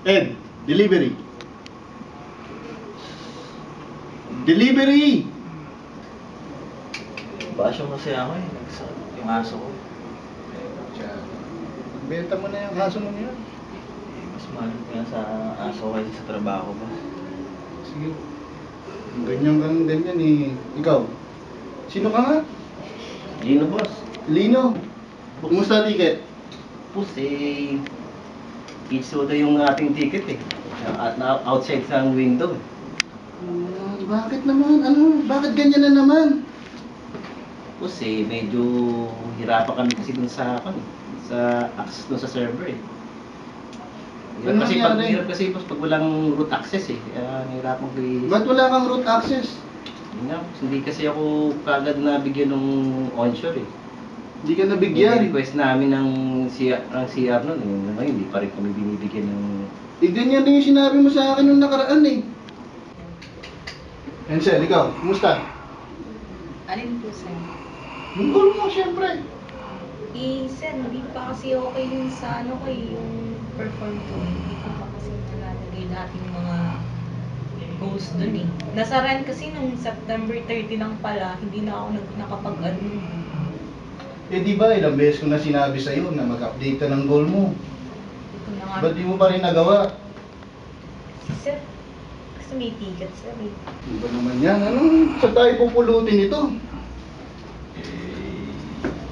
Ed, delivery. Delivery! Basyo kasi ako eh. Nagsakit yung aso ko. Benta mo na yung haso mo yun. Mas mahal nga sa aso ko kaysa sa trabaho ba? Sige. Ganyan kang ganyan eh. Ikaw, sino ka nga? Lino boss. Lino. Kumusta ticket? Pusi. Itsuda yung ating ticket eh. At outside sa window eh. Bakit naman? Ano? Bakit ganyan na naman? Pusi, medyo hirapan kami kasi dun sa access dun sa server eh. Ano nangyari? Hirap kasi pag walang root access eh. Kaya nahirapan ko Ba't wala kang root access? Yun nga, hindi kasi ako kagad nabigyan ng onshore eh. Hindi ka nabigyan. Request namin ng CR nun eh. Naman, hindi pa rin kami binibigyan ng... Eh, ganyan din yung sinabi mo sa akin nung nakaraan eh. Ansel, ikaw, kumusta? Alin po, sir? Yung goal mo, syempre. Sir, hindi pa kasi okay yung sa ano ko yung perform ko. Hindi ko pa kasi nalalagay dating mga goals dun eh. Nasaran kasi nung September 30 lang pala, hindi na ako nakapag-ano. Eh di ba, ilang beses ko na sinabi sa'yo na mag-update ka ng goal mo. Ito na nga. Ba't di mo pa rin nagawa? Sir, kasi may ticket, sir eh. Ano ba naman yan? Ano? Saan tayo pupulutin ito?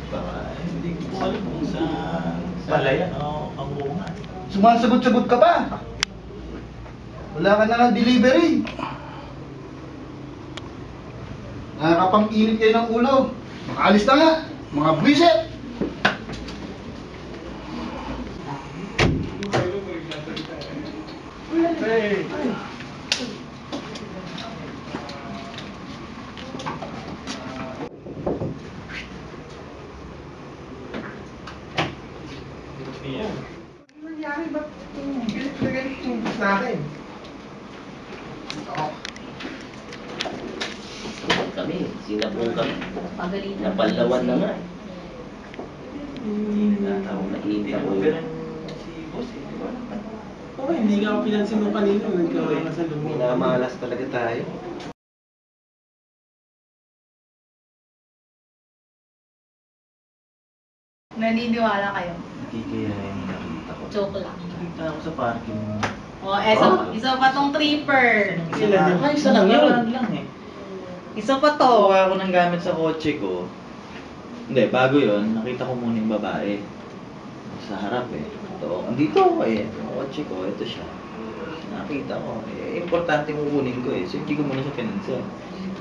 Baka hindi ko alam kung sa palayan o ang bunga. Sumasagot-sagot ka pa. Wala ka na ng delivery. Nakakapang-init kayo ng ulo. Makaalis na nga. Mga buwisit! Hey! Nangyari ba't galit na galit yung bus natin? Kami, sinabong kami. Pagalitan. Napalawan na nga eh. Hindi na ako nainit ako. Si boss eh, di ba? Oo, hindi nga ako pinansin mo kanina. Nagkaroon ka sa lumo. Minamalas talaga tayo. Naniniwala kayo? Hindi kaya yung nakita ko. Joke lang. Nakita ako sa parking. Oh, isa pa tong tripper. Ay, isa lang yun. lang eh. Isa pa to. Kuha ako ng gamit sa kotse ko. Hindi, bago yon nakita ko muna yung babae. Sa harap eh. Ito, andito ako eh. Yung kotse ko, ito siya. Nakita ko. Eh, importante mo kunin ko eh. So, hindi ko muna siya pinansin.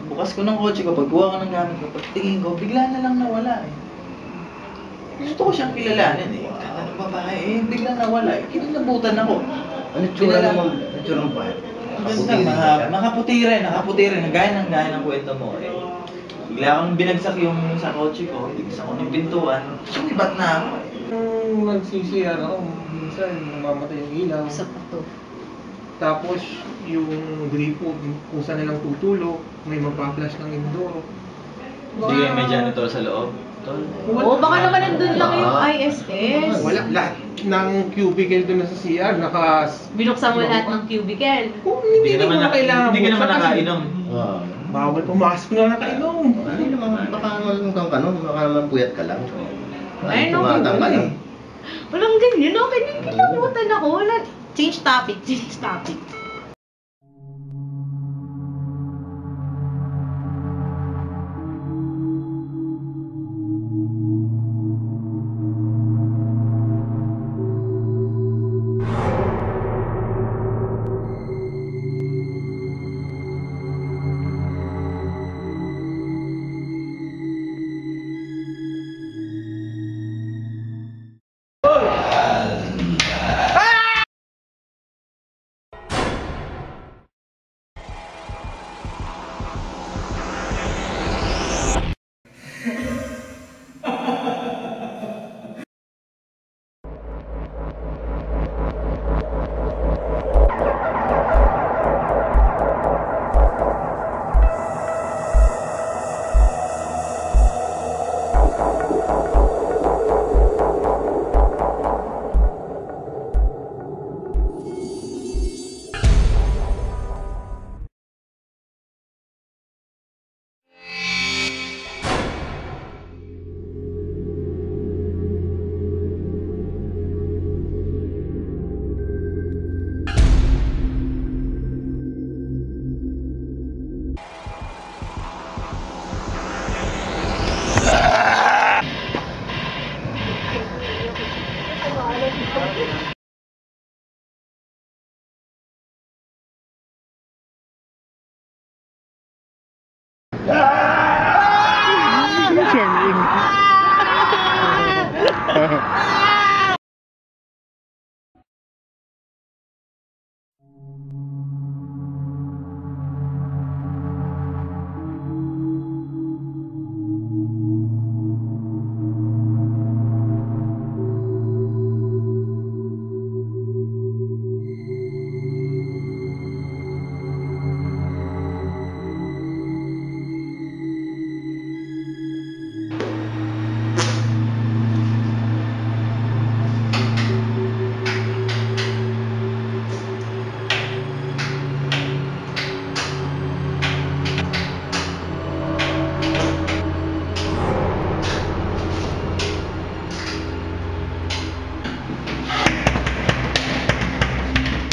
Bukas ko ng kotse ko, pagkuha ko ng gamit ko, pagtingin ko, bigla na lang nawala eh. Gusto ko siyang kilalanin eh. Ganda ng babae eh, bigla nawala eh. Kinilabutan ako. Ano tsura naman? Ano tsura ng bahay? Nakaputi rin. Gaya ng kwento mo eh. Bigla akong binagsak yung sa kotse ko, tigis ako ng pintuan, sumibat na ako eh. Nung nag-CCR ako, minsan namamatay yung ilaw. Isa pa to. Tapos yung gripo, kung saan nilang tutulog, may magpa-flash ng indoor. Hindi kayo may janitor sa loob. Oo, baka naman nandun lang yung ISS. Wala, lahat ng cubicle doon na sa CR, Binuksan mo lahat ng cubicle. Oh, hindi ko na kailangan Hindi ka naman buksan kasi nakainom. bawal pumasok na nakainom. Hindi naman, baka naman kang kanon, baka naman puyat ka lang. Ay, no, Tumatang ka lang. Walang ganyan, okay, kinabutan ako. Wala. Change topic.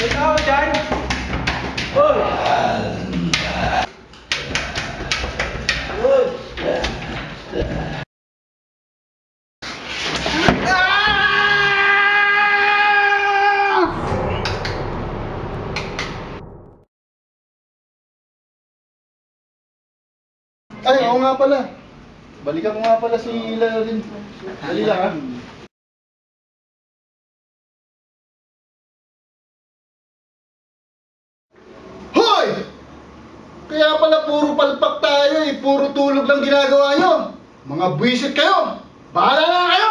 Ikaw dyan! Uy! Ay, ako nga pala. Balikan ko nga pala si Larin. Dali lang, ha? Hoy! Kaya pala puro palpak tayo eh. Puro tulog lang ginagawa nyo. Mga buwisit kayo. Bahala na kayo!